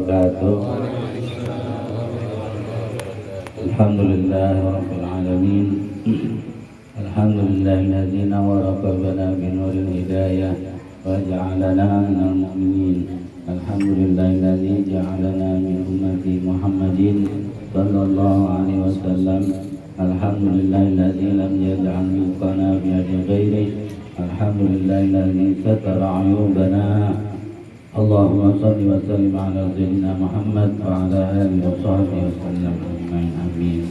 wabarakatuh. Alhamdulillahirabbil alamin. Alhamdulillahilladzi nawwara qalbana binuril hidayah wa ja'alana minal mu'minin. Alhamdulillahilladzi ja'alana min ummati Muhammadin sallallahu alaihi wasallam. Alhamdulillahilladzi lam yaj'al milkana biyadi ghairihi. Alhamdulillahilladzi satara 'uyubana. Allahumma shalli wa sallim ala sayyidina Muhammad wa ala alihi wa sahbihi wasallam ajma'in. Amin.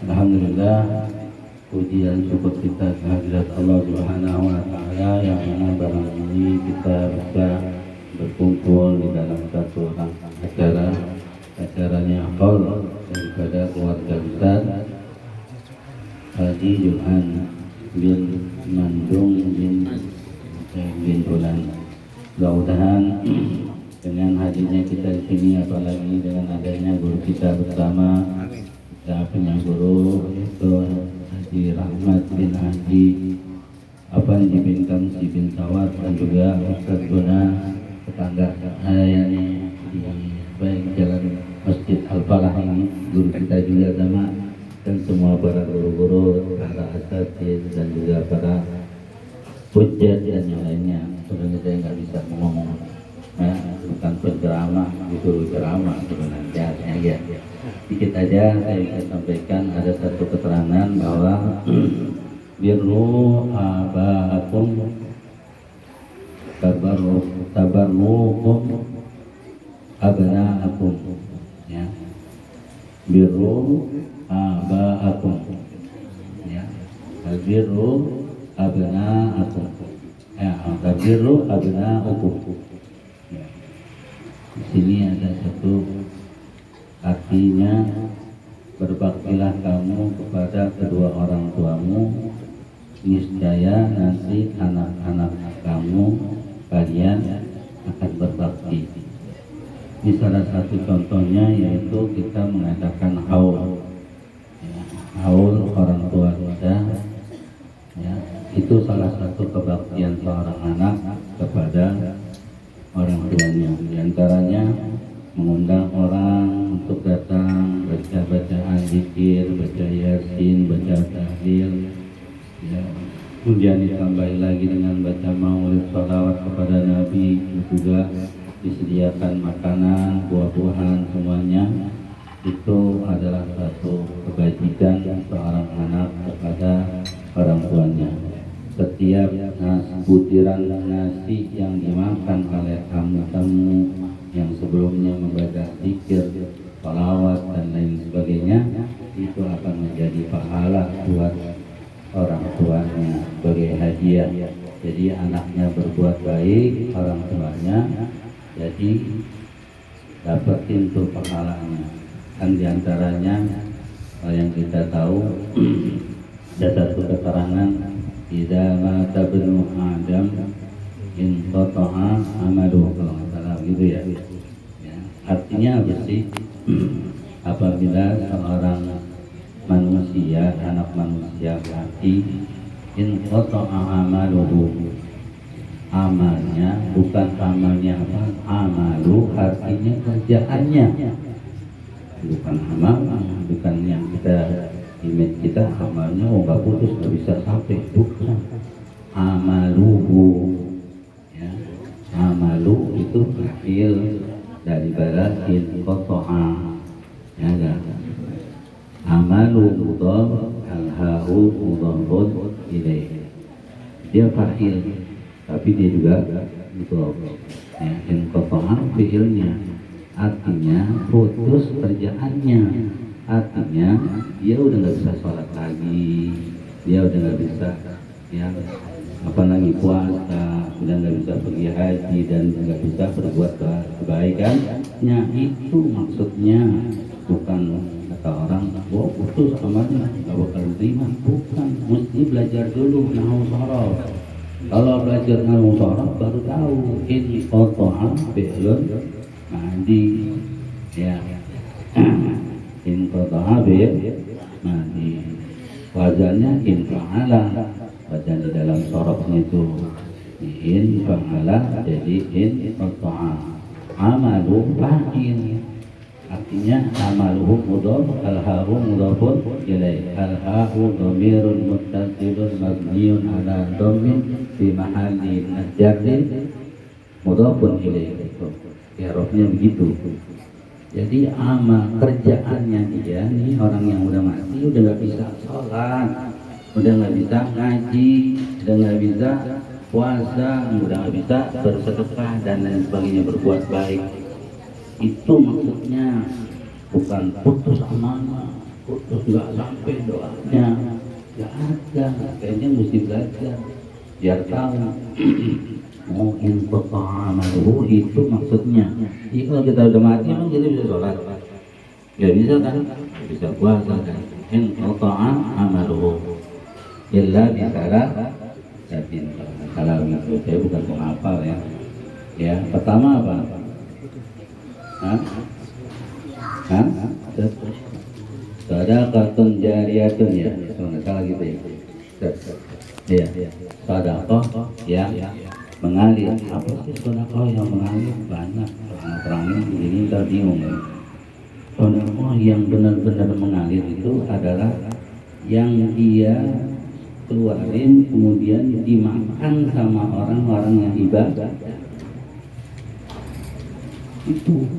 Alhamdulillah, puji dan syukur kita kehadirat Allah Subhanahu wa taala yang mana barang ini kita bisa berkumpul di dalam satu acaranya haul daripada keluarga besar Haji Johan bin Mandung bin Bulan. Mudah-mudahan dengan hadirnya kita di sini, apalagi dengan adanya guru kita bersama, kita punya guru yaitu Haji Rahmat bin Haji bin Kamsi bin Sawat, dan juga Ustaz Guna tetangga saya ini di baik jalan Masjid Al-Falah ini, guru kita juga sama, dan semua para guru-guru, para asatidz dan juga para hujjat dan yang lainnya. Sebenarnya saya nggak bisa ngomong, bukan penceramah, disuruh ceramah sebenarnya ya. Sedikit aja saya ingin sampaikan, ada satu keterangan bahwa birru abaakum tabarrukum abnaakum, ya, birru abaakum, ya, birru abnaakum, ya, birru abnaakum. Ya. Di sini ada satu artinya, berbaktilah kamu kepada kedua orang tuamu, niscaya nanti anak-anak kalian akan berbakti. Ini salah satu contohnya, yaitu kita mengadakan haul, ya, haul orang tua kita, ya, itu salah satu kebaktian seorang anak kepada orang tuanya. Di antaranya mengundang orang untuk datang, baca bacaan zikir, baca yasin, baca tahlil, ya. Kemudian ditambahi lagi dengan baca maulid, sholawat kepada Nabi, juga disediakan makanan, buah-buahan, semuanya. Itu adalah satu kebajikan seorang anak kepada orang tuanya. Setiap butiran nasi yang dimakan oleh tamu-tamu yang sebelumnya membaca zikir, sholawat dan lain sebagainya, itu akan menjadi pahala buat orang tuanya sebagai hadiah. Jadi anaknya berbuat baik, orang tuanya jadi dapetin tuh pahalanya. Kan diantaranya yang kita tahu ada satu keterangan, idza mata ibnu Adam in qata'a amaluhu, kalau nggak salah gitu ya. Ya. Artinya apa sih? Apabila seorang manusia, anak manusia mati, in qata'a amaluhu, amalnya, bukan amalnya apa, amalu artinya kerjaannya, bukan amal, bukan yang kita image kita amalnya nggak putus, nggak bisa sampai, bukan. Amaluhu, ya, amalu itu fi'il dari balasin qata'a, ya kan. Amalu mudhaf, al-ha'u mudhafun ilaih, dia fa'il tapi dia juga mudhaf, ya. In qata'a fi'ilnya, artinya putus kerjaannya, artinya dia udah nggak bisa sholat lagi, dia udah nggak bisa, ya, apalagi puasa, udah nggak bisa pergi haji dan nggak bisa berbuat kebaikannya. Itu maksudnya, bukan kata orang, wah putus amalnya nggak bakal terima, bukan. Mesti belajar dulu nahwu sharaf. Kalau belajar nahwu sharaf baru tahu in qata'a fi'lun madi, ya. In qata'a madi, wazannya in fa'ala, wazan di dalam sharafnya itu in fa'ala, jadi in qata'a. amalu fa'il, artinya amaluhu mudhaf, al-ha'u mudhafun ilaih, al-ha'u dhamirun muttasilun mabniun ala dhammin fi mahalli jarrin mudhafun ilaih. I'rabnya begitu. Jadi amal kerjaannya dia nih, orang yang udah mati udah nggak bisa sholat, udah nggak bisa ngaji, udah nggak bisa puasa, udah nggak bisa bersedekah dan lain sebagainya, berbuat baik. Itu maksudnya, bukan putus amanah, putus nggak sampai doanya, nggak ada. Kayaknya mesti belajar biar tahu. Mau inqata amaluhu itu maksudnya. Jadi kalau kita udah mati emang kita bisa sholat? Nggak bisa kan? Nggak bisa puasa kan? Inqata amaluhu illa bisalah sabin. Kalau itu saya bukan penghafal ya. Ya, pertama apa? Hah? Sadaqatun jariyatun ya. Kalau nggak salah gitu ya. Iya. Sadaqah ya. Mengalir. Apa sih sedekah yang mengalir? Banyak terangin ini kita bingung ya. Sedekah yang benar-benar mengalir itu adalah yang dia keluarin kemudian dimakan sama orang-orang yang ibadah. Itu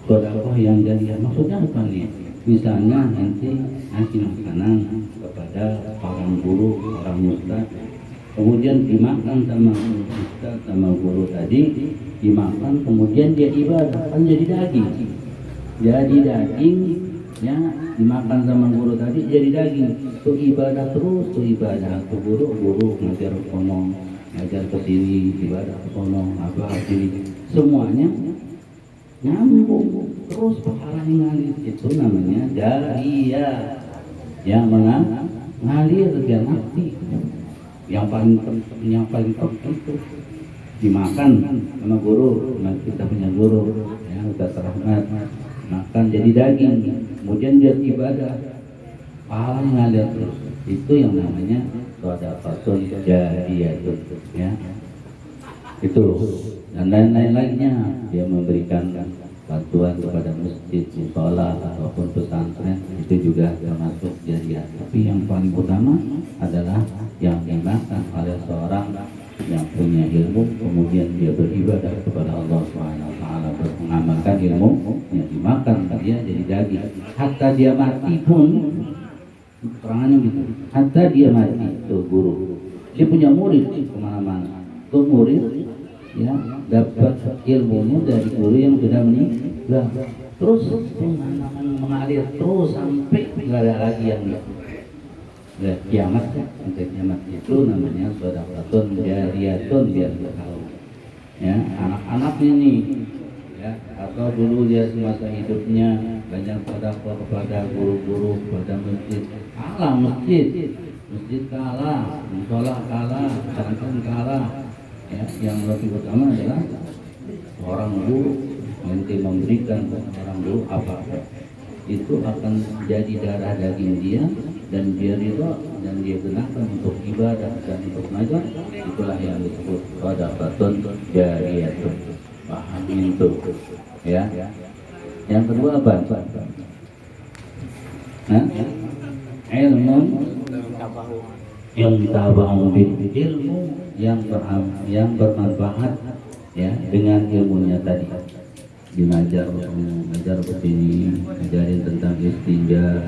sedekah yang jariah. Maksudnya apa nih? Misalnya nanti ngasih makanan kepada orang guru, orang ustaz, kemudian dimakan sama ustaz sama guru tadi, dimakan kemudian dia ibadah, kan jadi daging ya, dimakan sama guru tadi jadi daging, tuh ibadah terus, tuh ibadah, tuh guru ngajar ngomong, ngajar ke sini, ibadah ngomong apa sini, semuanya nyambung terus, pahalanya ngalir. Itu namanya jariyah, yang mengalir dia mati. Yang paling penting itu dimakan sama guru, kita punya guru ya, Ustaz Rahmat, makan jadi daging, kemudian dia ibadah, pahalanya ngalir terus. Itu yang namanya shadaqatun jariyatun ya. Itu dan lain-lain lainnya, dia memberikan bantuan kepada masjid, musola ataupun pesantren, itu juga termasuk jariyah. Tapi yang paling utama adalah yang dimakan oleh seorang yang punya ilmu, kemudian dia beribadah kepada Allah Subhanahu wa taala, mengamalkan ilmu yang dimakan dia jadi daging. Hatta dia mati pun, keterangannya gitu, hatta dia mati, tuh guru, dia punya murid kemana-mana, tuh murid ya dapat ilmunya dari guru yang sudah meninggal, terus mengalir terus sampai nggak ada lagi yang kiamat ya. Sampai kiamat itu namanya shadaqatun jariyatun, biar kita tahu ya, anak-anaknya nih ya, atau dulu dia semasa hidupnya banyak sedekah kepada guru-guru, kepada masjid, kalah masjid kalah, musola kalah, pesantren kalah ya. Yang lebih utama adalah orang guru, nanti memberikan kepada orang guru apa-apa, itu akan jadi darah daging dia, dan dia ridho, dan dia gunakan untuk ibadah dan untuk ngajar. Itulah yang disebut shadaqatun jariyatun. Paham itu ya. Yang kedua apa? Ilmu yang tabahu bil, ilmu yang bermanfaat ya dengan ilmunya tadi. Diajar begini, ajarin tentang istinja,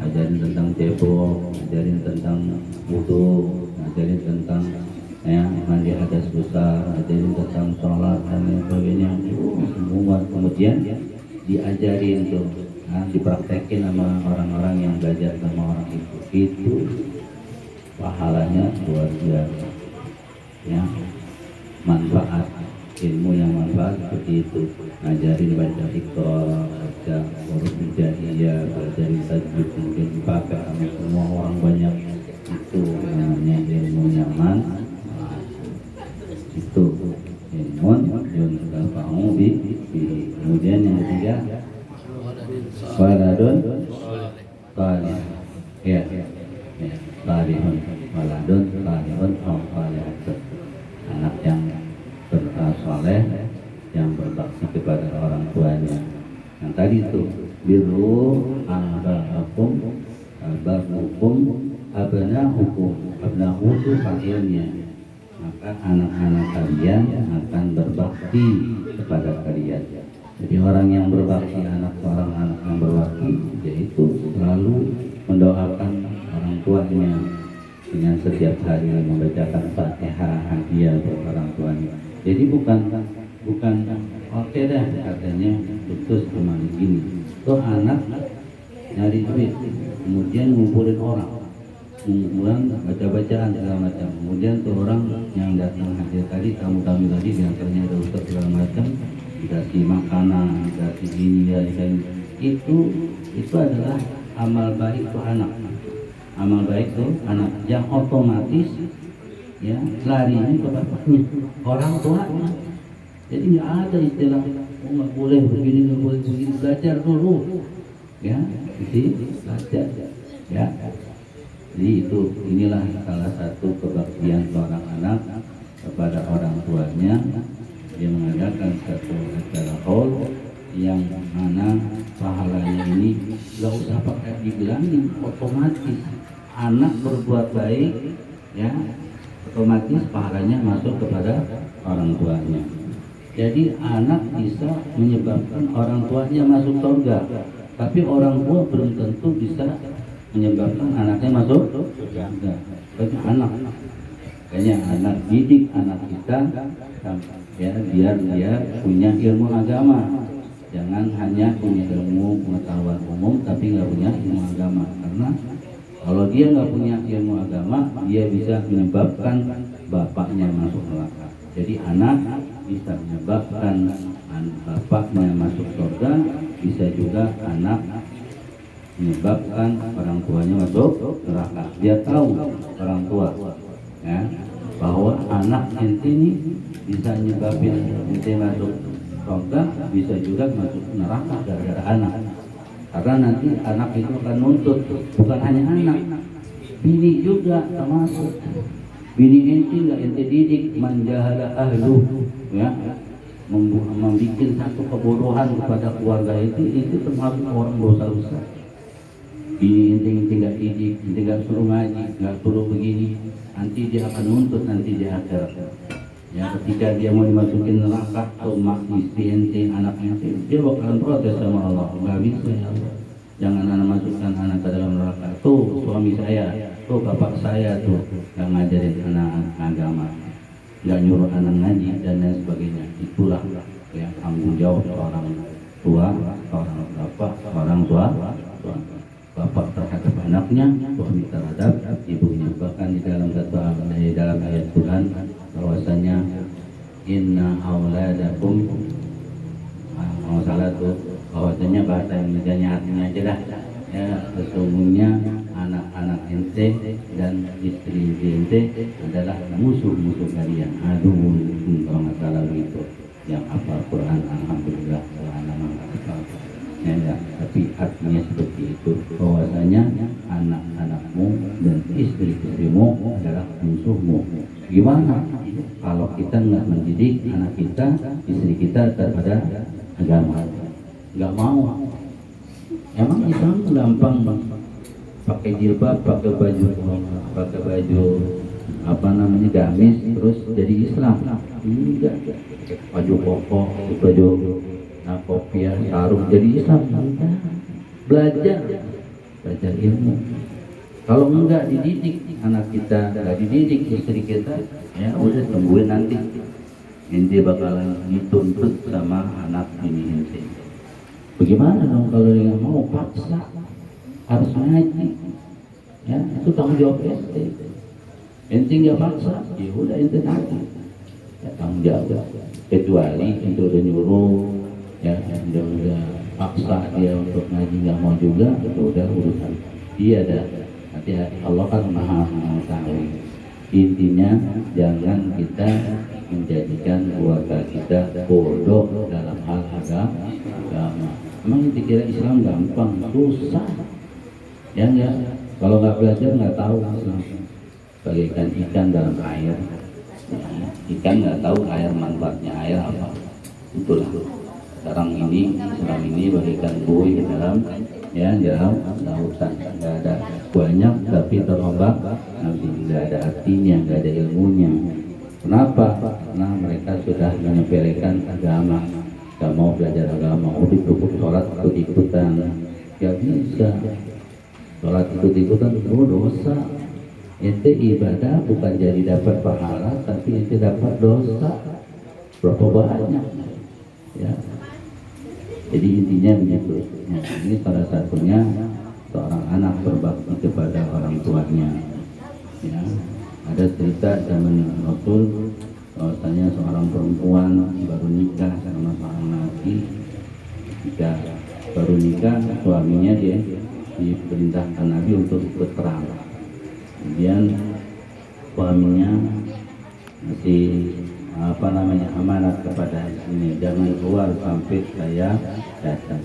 ajarin tentang cebok, ajarin tentang wudu, ajarin tentang ya mandi hadas besar, ajarin tentang sholat dan lain sebagainya. Semua kemudian diajarin tuh, dipraktekin sama orang-orang yang belajar sama orang itu pahalanya luar biasa ya. Manfaat ilmu yang manfaat seperti itu, ngajarin baca iqra, baca huruf hijaiyah, belajarin tajwid, mungkin dipakai sama semua orang banyak. Itu namanya ilmu nyaman. Itu ilmu yang tahu bi. Kemudian yang ketiga waladun salih ya, salihun, waladun salihun, anak yang soleh yang berbakti kepada orang tuanya. Yang tadi itu birru abaakum abahukum abnahukum. Abnahu itu fa'ilnya. Maka anak-anak kalian akan berbakti kepada kalian. Jadi orang yang berbakti anak seorang anak yang berbakti, yaitu selalu mendoakan orang tuanya dengan setiap hari membacakan Fatihah hadiah untuk orang tuanya. Jadi bukan oke dah katanya putus cuma gini. Tuh anak nyari duit, kemudian ngumpulin orang, baca-bacaan segala macam. Kemudian tuh orang yang datang hadir tadi, tamu-tamu tadi, diantaranya ada ustaz segala macam, dikasih makanan, dikasih ini ya, itu adalah amal baik tuh anak. Amal baik tuh anak yang otomatis ya larinya ke bapaknya, orang tuanya. Jadi nggak ada istilah nggak boleh begini, nggak boleh begini. Belajar dulu ya, jadi belajar ya. Jadi inilah salah satu kebaktian seorang anak kepada orang tuanya. Dia mengadakan satu acara haul yang mana pahalanya ini nggak usah pakai dibilangin, otomatis anak berbuat baik ya, otomatis pahalanya masuk kepada orang tuanya. Jadi anak bisa menyebabkan orang tuanya masuk surga, tapi orang tua belum tentu bisa menyebabkan anaknya masuk surga. Bagi anak, kayaknya anak didik anak kita ya, biar dia punya ilmu agama. Jangan hanya punya ilmu pengetahuan umum tapi nggak punya ilmu agama. Karena kalau dia nggak punya ilmu agama, dia bisa menyebabkan bapaknya masuk neraka. Jadi anak bisa menyebabkan bapaknya masuk surga, bisa juga anak menyebabkan orang tuanya masuk neraka. Dia tahu orang tua ya, bahwa anak ente ini bisa menyebabkan ente masuk surga, bisa juga masuk neraka gara-gara anak. Karena nanti anak itu akan nuntut, bukan hanya anak, bini juga termasuk. Bini ente nggak ente didik, manjahala ahlu ya, membuat satu kebodohan kepada keluarga itu termasuk orang dosa besar. Bini ente nggak didik, ente nggak suruh ngaji, nggak suruh begini, nanti dia akan nuntut nanti di akhirat. Ya, ketika dia mau dimasukin neraka, tuh mak istri ente, anak ente, dia bakalan protes sama Allah. Nggak bisa ya Allah, jangan anak masukkan anak ke dalam neraka. Tuh suami saya, tuh bapak saya tuh yang ngajarin anak agama, nggak nyuruh anak ngaji dan lain sebagainya. Itulah yang tanggung jawab seorang tua, seorang bapak, seorang tua. Bapak terhadap anaknya, suami terhadap ibunya. Bahkan di dalam ayat Tuhan bahwasanya inna auladakum, salah tuh, bahwasanya bahasa Indonesia artinya aja dah ya, sesungguhnya anak-anak ente dan istri ente adalah musuh-musuh kalian. Aduh, kalau nggak salah begitu. Yang hafal Quran alhamdulillah, ya, tapi artinya seperti itu, bahwasanya anak-anakmu dan istri-istrimu adalah musuhmu. Gimana kalau kita nggak mendidik anak kita, istri kita kepada agama? Nggak mau. Emang Islam gampang pakai jilbab, pakai baju apa namanya gamis terus jadi Islam? Enggak. Baju koko, baju kopiah, sarung jadi Islam. Belajar ilmu. Kalau enggak dididik anak kita, enggak dididik istri kita, ya udah tungguin nanti ente bakalan dituntut sama anak ini ente. Bagaimana dong kalau dia nggak mau, paksa harus ngaji, ya itu tanggung jawab ente. Ente nggak paksa, ya udah ente ngaji, ya tanggung jawab. Kecuali ente udah nyuruh, ya udah paksa dia untuk ngaji nggak mau juga, itu udah urusan dia dah. Nanti Allah kan maha mengetahui. Intinya jangan kita menjadikan keluarga kita bodoh dalam hal agama. Emang dikira Islam gampang? Susah. Ya enggak. Kalau nggak belajar nggak tahu Islam. Bagaikan ikan dalam air. Ikan nggak tahu air manfaatnya air apa. Itulah sekarang ini Islam ini bagaikan buih dalam lautan, nggak ada banyak tapi terombak nggak ada artinya, nggak ada ilmunya. Kenapa? Karena mereka sudah menyepelekan agama, nggak mau belajar agama. Cukup sholat ikut-ikutan, nggak bisa. Sholat ikut-ikutan dosa. Ente ibadah bukan jadi dapat pahala, tapi ente dapat dosa. Berapa banyak? Ya. Jadi intinya begitu. Ya, ini salah satunya seorang anak berbakti kepada orang tuanya. Ya, ada cerita zaman Rasul, bahwasanya seorang perempuan baru nikah sama seorang laki. Jika baru nikah, suaminya dia diperintahkan Nabi untuk ikut perang. Kemudian suaminya masih amanat kepada istrinya, jangan keluar sampai saya datang.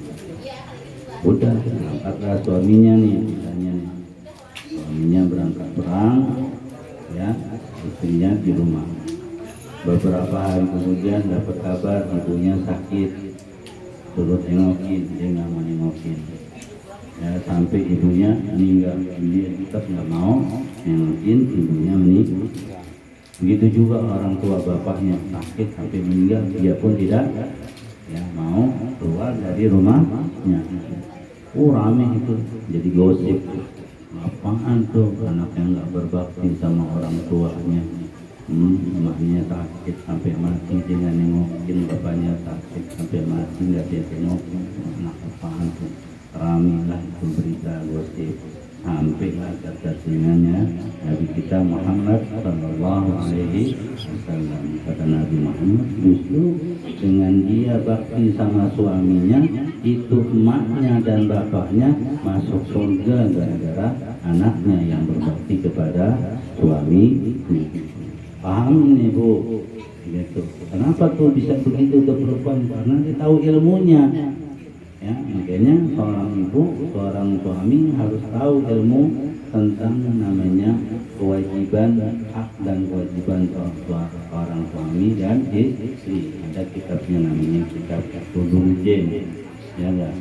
Udah berangkatlah suaminya nih, misalnya nih, suaminya berangkat perang, ya istrinya di rumah. Beberapa hari kemudian dapat kabar ibunya sakit, suruh tengokin, dia nggak mau nengokin. Ya, sampai ibunya meninggal, dia tetap nggak mau nengokin, ibunya meninggal. Begitu juga orang tua bapaknya sakit sampai meninggal, dia pun tidak mau keluar dari rumahnya. Rame itu jadi gosip. Apaan tuh anak yang nggak berbakti sama orang tuanya? Emaknya sakit sampai mati dia nggak nengokin, bapaknya sakit sampai mati nggak dia tengokin. Anak apaan tuh? Rame lah itu berita gosip. Sampai kata telinganya Nabi kita Muhammad Sallallahu Alaihi Wasallam. Kata Nabi Muhammad, justru dengan dia bakti sama suaminya, itu emaknya dan bapaknya masuk surga gara-gara anaknya yang berbakti kepada suami. Paham ini Bu? Gitu. Kenapa tuh bisa begitu ke perempuan? Karena dia tahu ilmunya. Ya, makanya seorang ibu, seorang suami harus tahu ilmu tentang namanya kewajiban hak dan kewajiban seorang suami dan istri. Ada kitabnya namanya kitab Tudung Jen. Ya enggak?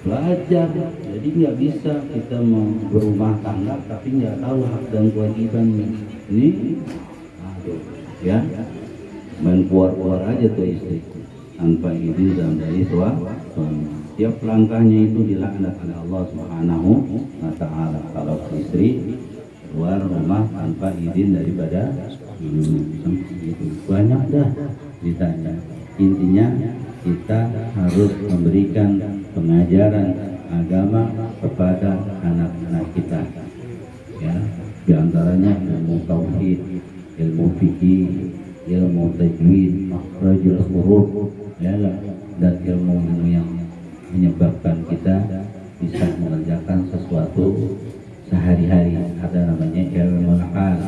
Belajar. Jadi nggak bisa kita mau berumah tangga tapi nggak tahu hak dan kewajibannya. Ini, ya, main keluar aja tuh istri tanpa izin dari suami. Tiap langkahnya itu dilaknat oleh Allah Subhanahu wa Ta'ala. Kalau istri keluar rumah tanpa izin daripada banyak dah ditanya. Intinya kita harus memberikan pengajaran agama kepada anak-anak kita. Ya, di antaranya ilmu tauhid, ilmu fikih, ilmu tajwid, makhrajul huruf, ya, dan ilmu yang menyebabkan kita bisa mengerjakan sesuatu sehari-hari. Ada namanya ilmu hal.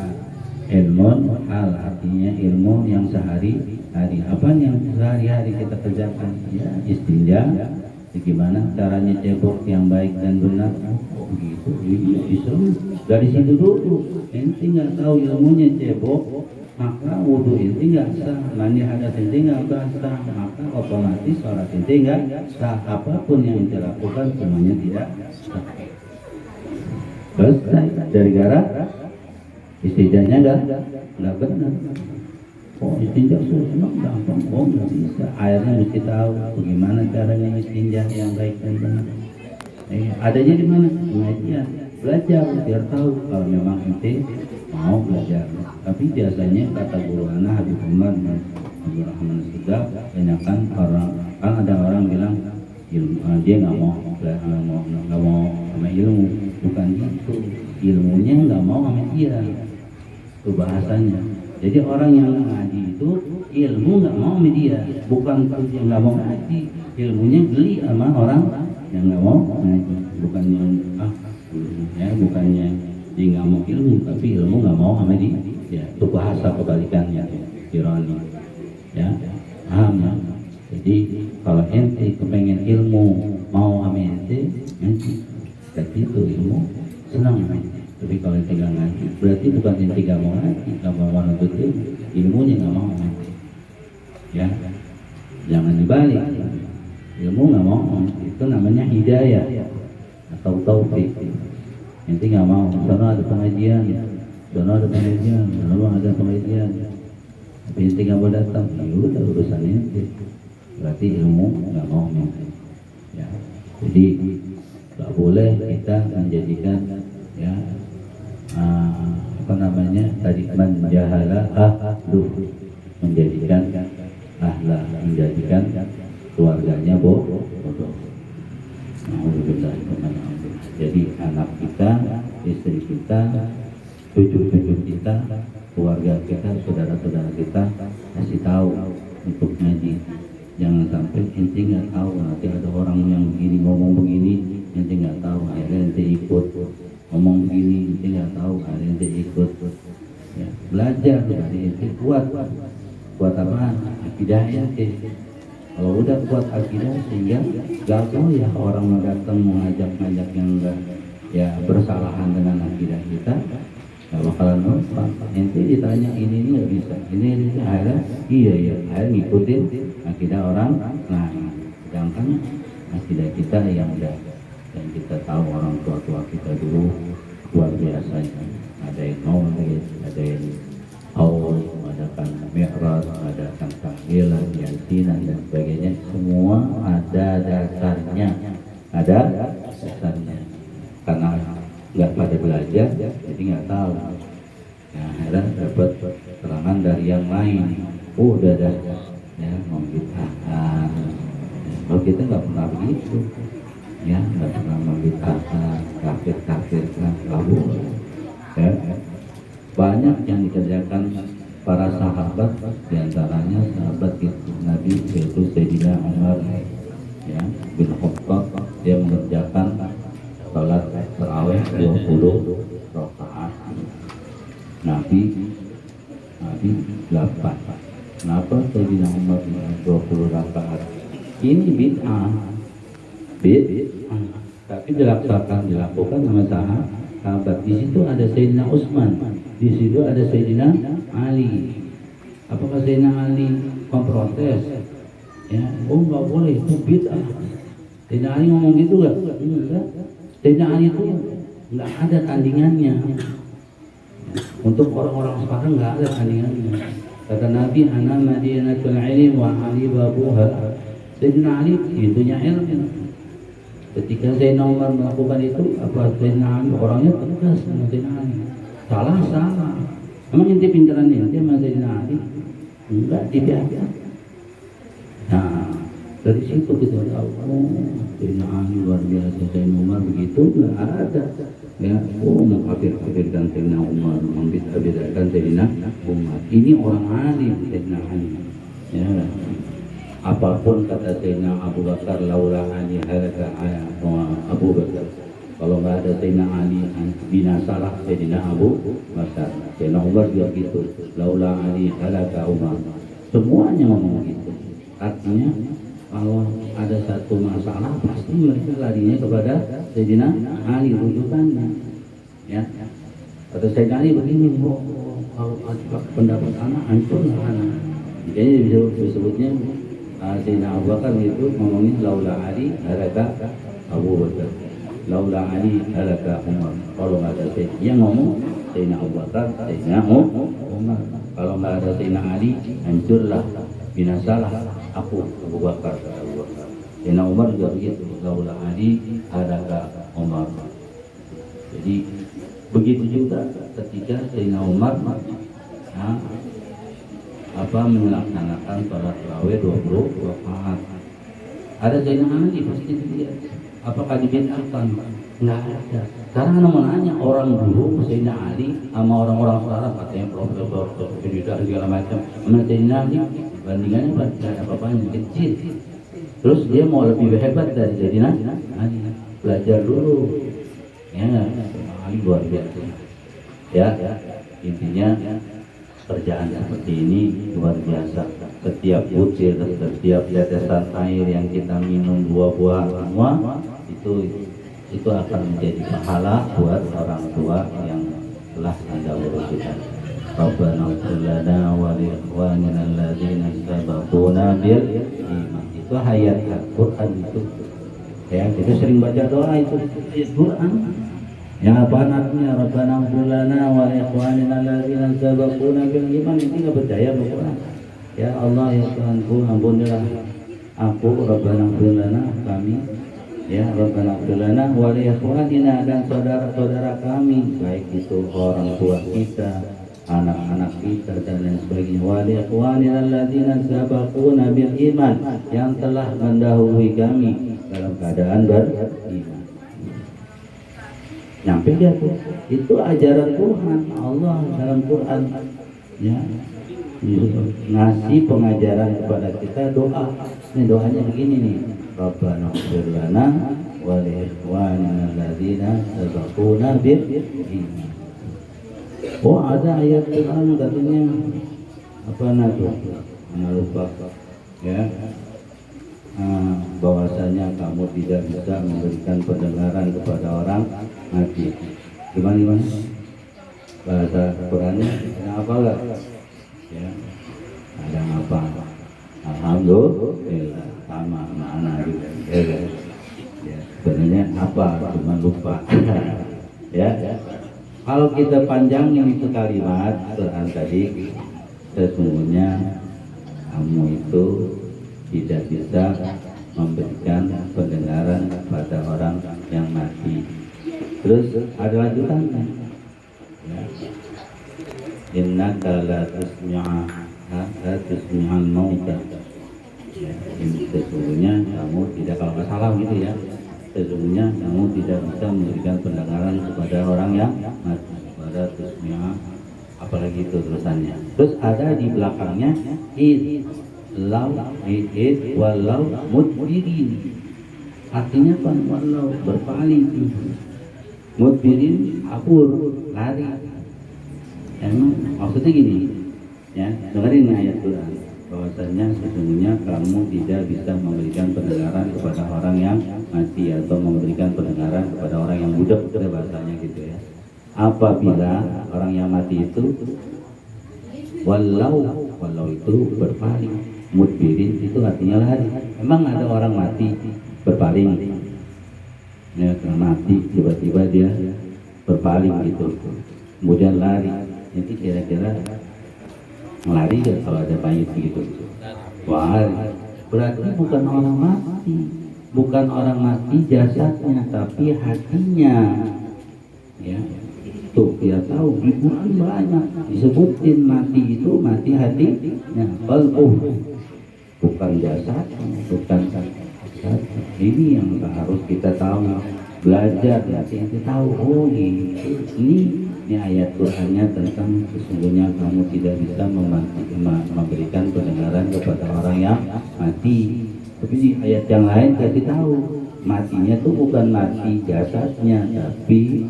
Ilmu hal artinya ilmu yang sehari-hari. Apa yang sehari-hari kita kerjakan? Ya, istinja. Bagaimana caranya cebok yang baik dan benar? Begitu. Bisa dari situ dulu. Ente nggak tahu ilmunya cebok, maka wudhu inti nggak sah, mandi hadas inti nggak sah, maka otomatis sholat inti nggak sah. Apapun yang inti lakukan semuanya tidak sah. Selesai dari gara istinjanya nggak benar. Oh, istinja susah, gampang. Oh, nggak bisa. Airnya mesti tahu bagaimana caranya istinja yang baik dan benar. Adanya di mana? Pengajian. Belajar biar tahu kalau memang inti mau belajar. Tapi biasanya kata guru anak Habib Umar Abdul Rahman Sudah, banyakkan orang, kan ada orang bilang dia nggak mau sama ilmu. Bukan gitu, ilmunya nggak mau sama dia, itu bahasanya. Jadi orang yang ngaji itu ilmu nggak mau sama dia, bukan dia nggak mau ngaji, ilmunya geli sama orang yang nggak mau ngaji. Bukannya bukannya dia nggak mau ilmu, tapi ilmu nggak mau sama dia. Ya, itu bahasa kebalikannya, ironi. Ya, paham ya? Jadi kalau ente kepengen ilmu mau sama ente ngaji, tapi itu ilmu senang sama ente. Tapi kalau ente nggak ngaji, berarti bukan ente nggak mau ngaji, nggak mau nuntut ilmu, ilmunya nggak mau ngaji. Ya, hidayah atau taufik. Ente nggak mau, sana ada pengajian, sana ada pengajian, ada pengajian, tapi ente nggak mau datang, ya udah urusannya ente. Berarti ilmu nggak mau. Ya, jadi nggak boleh kita menjadikan ya apa namanya tadi menjahala menjadikan menjadikan keluarganya bodoh. Jadi anak kita, istri kita, cucu-cucu kita, keluarga kita, saudara-saudara kita kasih tahu untuk ngaji. Jangan sampai ente nggak tahu, nanti ada orang yang begini ngomong begini, ente nggak tahu, akhirnya ente ikut ngomong begini, ente nggak tahu, akhirnya ente ikut. Ya, belajar dari ente kuat apaan? Akidah ente. Kalau udah kuat akidah sehingga gagal ya orang datang mengajak-ngajak yang enggak ya bersalahan dengan akidah kita, nggak bakalan numpang. Ente ditanya ini nggak bisa, ini akhirnya iya akhirnya ngikutin akidah orang lain. Sedangkan akidah kita yang udah yang kita tahu orang tua kita dulu luar biasa. Ada yang maulid, ada yang haul, adakan mi'raj, adakan tahlilan, yasinan dan sebagainya, semua ada dasarnya, karena nggak pada belajar jadi nggak tahu. Ya, akhirnya dapat keterangan dari yang lain, udah ada ya membid'ahkan. Kalau kita nggak pernah begitu, ya nggak pernah membid'ahkan, kafir-kafirkan, kabur. Ya, banyak yang dikerjakan para sahabat, diantaranya sahabat Nabi yaitu Sayyidina Umar ya, bin Khattab. Dia mengerjakan salat tarawih 20 rakaat, Nabi 8. Kenapa Sayyidina Umar 20 rakaat? Ini bid'ah, tapi dilakukan sama sahabat. Di situ ada Sayyidina Utsman, di situ ada Sayyidina Ali. Apakah Sayyidina Ali memprotes? Ya, nggak boleh, itu bid'ah. Sayyidina Ali ngomong gitu nggak? Enggak. Sayyidina Ali itu nggak ada tandingannya. Untuk orang-orang sekarang nggak ada tandingannya. Kata Nabi, ana madinatul ilmi wa ali babuha. Sayyidina Ali pintunya ilmu. Ketika Sayyidina Umar melakukan itu, apa Sayyidina Ali orangnya tegas sama Sayyidina Ali? Salah. Emang inti pintaran inti sama Sayyidina Ali? Enggak, tidak. Nah, dari situ kita tahu, Sayyidina Ali luar biasa, Sayyidina Umar begitu nggak ada. Ya, mengkafir-kafirkan Sayyidina Umar, membid'ahkan Sayyidina Umar. Ini orang alim Sayyidina Ali. Ya. Apapun kata Sayyidina Abu Bakar, laula Ali halaka Abu Bakar. Kalau nggak ada Sayyidina Ali, binasalah Sayyidina Abu Bakar. Sayyidina Umar juga gitu, laula Ali halaka Umar. Semuanya ngomong gitu. Artinya kalau ada satu masalah pasti mereka larinya kepada Sayyidina Ali rujukannya. Ya. Kata Sayyidina Ali begini, kalau pendapat anak hancur anak. Jadi disebutnya Sayyidina Abu Bakar itu ngomongin laula Ali halaka Abu Bakar, laula Ali halaka Umar. Kalau nggak ada yang ngomong Sayyidina Abu Bakar, Sayyidina Umar. Kalau nggak ada Sayyidina Ali, hancurlah, binasalah aku Abu Bakar. Sayyidina Umar juga begitu, laula Ali halaka Umar. Jadi begitu juga ketika Sayyidina Umar melaksanakan sholat tarawih 20 rakaat. Ada Sayyidina Ali pasti dilihat. Apakah dibid'ahkan? Nggak ada. Sekarang mau nanya orang dulu Sayyidina Ali sama orang-orang sekarang katanya profesor pendidikan segala macam. Sama Sayyidina Ali bandingannya tidak ada apa-apanya, kecil. Terus dia mau lebih hebat dari Sayyidina Ali. Belajar dulu. Ya, Sayyidina Ali luar biasa. Ya, intinya kerjaan seperti ini luar biasa. Setiap butir, setiap tetesan air yang kita minum, buah-buah semua itu akan menjadi pahala buat orang tua yang telah Anda uruskan. Rabbana ighfir lana wa li ikhwanina alladzina sabaquna bil iman. Itu ayat Al-Qur'an itu. Ya, kita sering baca doa itu ayat Quran. Ya, apa anaknya Rabbana ighfir lana wa li ikhwanina alladzina sabaquna bil iman. Ini enggak percaya sama Quran. Ya Allah, ya Tuhanku, ampunilah aku, Rabbana ighfir lana, kami, ya Rabbana ighfir lana wa li ikhwanina, dan saudara-saudara kami, baik itu orang tua kita, anak-anak kita dan lain sebagainya. Wa li ikhwanina alladzina sabaquna bil iman, yang telah mendahului kami dalam keadaan beriman. Nyampe dia tuh, itu ajaran Tuhan Allah dalam Quran, ya, ngasih pengajaran kepada kita doa. Ini doanya begini nih, Rabbana ighfir lana wa li ikhwanina alladzina sabaquna bil iman. Oh, ada ayat Quran katanya apa tuh? Lupa, ya. Bahwasanya kamu tidak bisa memberikan pendengaran kepada orang mati. Gimana? Bahasa Qurannya apa enggak? Ya, ada apa? Alhamdulillah, sama mana juga. Ya, sebenarnya apa? Cuma lupa. Ya. Kalau kita panjangin itu kalimat Quran tadi, sesungguhnya kamu itu tidak bisa memberikan pendengaran kepada orang yang mati. Terus ada lanjutannya, ya. Innaka la tusmi'al mauta. Ya, sesungguhnya kamu tidak, kalau nggak salah gitu ya, sesungguhnya kamu tidak bisa memberikan pendengaran kepada orang yang mati. Pada tusmi'a, apalagi itu terusannya. Terus ada di belakangnya walau mudbirin, artinya kan walau berpaling, mudbirin kabur, lari. Emang maksudnya gini, ya, dengerin ayat Quran, bahwasanya sesungguhnya kamu tidak bisa memberikan pendengaran kepada orang yang mati atau memberikan pendengaran kepada orang yang budak, itu bahasanya gitu ya. Apabila orang yang mati itu walau itu berpaling, mudbirin itu artinya lari. Emang ada orang mati berpaling, ya, karena mati tiba-tiba dia berpaling gitu, kemudian lari. Jadi kira-kira lari gak kalau ada mayat begitu? Wah, berarti bukan orang mati, bukan orang mati jasadnya, tapi hatinya. Ya, tuh kita tahu di Quran banyak disebutin mati itu mati hatinya, bukan jasad, bukan jasad. Ini yang harus kita tahu, belajar nanti tahu. Oh, ini ayat Qurannya tentang sesungguhnya kamu tidak bisa memberikan pendengaran kepada orang yang mati. Tapi di ayat yang lain kasih tahu matinya tuh bukan mati jasadnya, tapi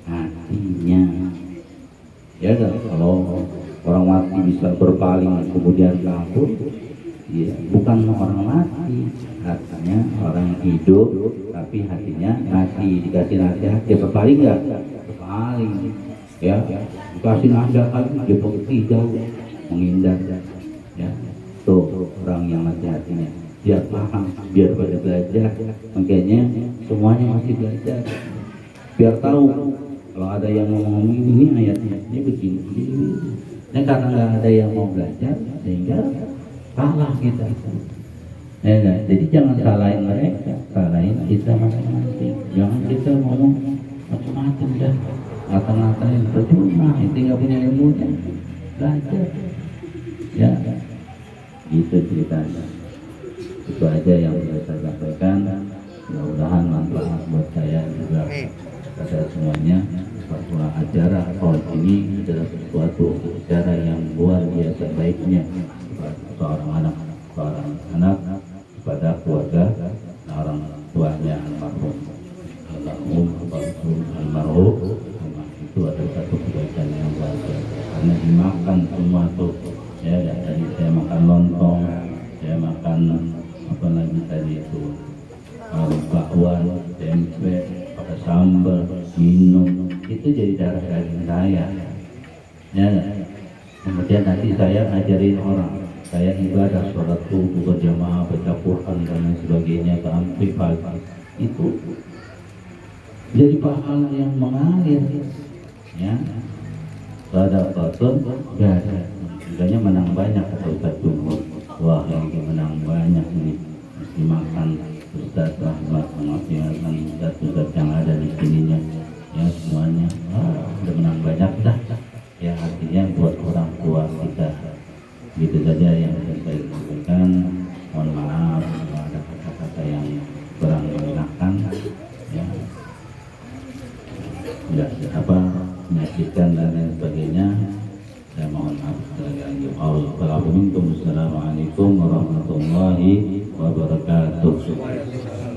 hatinya. Ya kan, kalau orang mati bisa berpaling kemudian kabur, ya bukan orang mati, artinya orang hidup tapi hatinya mati. Dikasih nasihat dia berpaling nggak? Berpaling. Ya, dikasih nasihat lagi dia pergi jauh, menghindar. Ya, tuh orang yang mati hatinya, biar paham, biar pada belajar. Makanya semuanya masih belajar, biar tahu. Kalau ada yang mau ngomong ini ayatnya ini begini. Dan karena nggak ada yang mau belajar, sehingga salah kita. Ya, jadi jangan salahin mereka, salahin kita masing-masing. Jangan kita ngomong macam-macam dah, ngata-ngatain percuma, itu nggak punya ilmunya. Belajar, ya, gitu ceritanya. Itu aja yang bisa saya sampaikan. Mudah-mudahan manfaat buat saya juga pada semuanya, bahwa acara ini adalah sesuatu acara yang luar biasa baiknya seorang anak kepada keluarga orang tuanya almarhum. Almarhum itu adalah satu kebaikan yang luar biasa, karena dimakan semua tuh, ya. Tadi saya makan lontong, saya makan apa lagi tadi itu, bakwan, tempe, pakai sambal, minum, itu jadi darah daging saya. Ya, kemudian nanti saya ngajarin orang, saya ibadah, sholat subuh berjamaah, baca Quran dan lain sebagainya, sampai pagi. itu jadi pahala yang mengalir, ya. Sadaqatun jariyah, harganya menang banyak kata Ustaz Jumhur. Wah, yang menang banyak ini mesti makan Ustaz Rahmat, mengafiakan Ustaz yang ada di sininya, ya semuanya. Udah menang banyak dah, ya artinya buat orang tua kita. Gitu saja yang saya sampaikan. Mohon maaf kalau ada kata-kata yang kurang mengenakan, ya enggak apa menyakitkan dan lain sebagainya. Saya mohon maaf sekali lagi. Assalamualaikum warahmatullahi wabarakatuh.